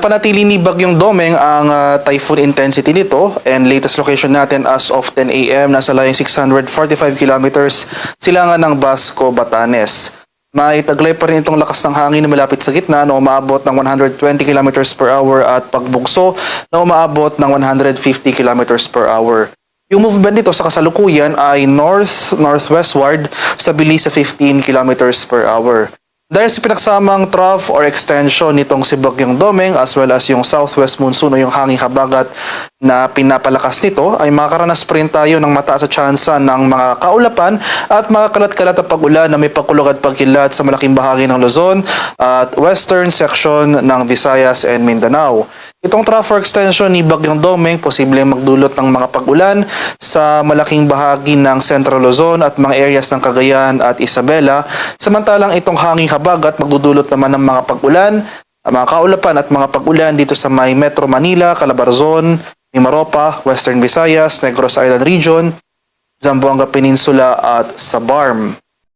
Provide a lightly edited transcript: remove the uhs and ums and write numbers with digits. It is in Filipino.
Napanatili ni Bagyong Domeng ang typhoon intensity nito, and latest location natin as of 10 a.m. nasa layong 645 kilometers silangan ng Basco, Batanes. May taglay pa rin itong lakas ng hangin na malapit sa gitna na umaabot ng 120 kilometers per hour at pagbugso na umaabot ng 150 kilometers per hour. Yung movement nito sa kasalukuyan ay north-northwestward sa bilis sa 15 kilometers per hour. Dahil sa pinagsamang trough or extension nitong si Bagyong Domeng as well as yung southwest monsoon o yung hanging habagat na pinapalakas nito, ay makakaranas pa rin tayo ng mataas sa tsansa ng mga kaulapan at mga kalat-kalat na pag-ulan na may pagkulog at pagkilat sa malaking bahagi ng Luzon at western section ng Visayas and Mindanao. Itong trough or extension ni Bagyong Domeng posibleng magdulot ng mga pag-ulan sa malaking bahagi ng Central Luzon at mga areas ng Cagayan at Isabela. Samantalang itong hanging habagat magdudulot naman ng mga pag-ulan, mga kaulapan at mga pag-ulan dito sa may Metro Manila, Calabarzon, Mimaropa, Western Visayas, Negros Island Region, Zamboanga Peninsula at Sabarm.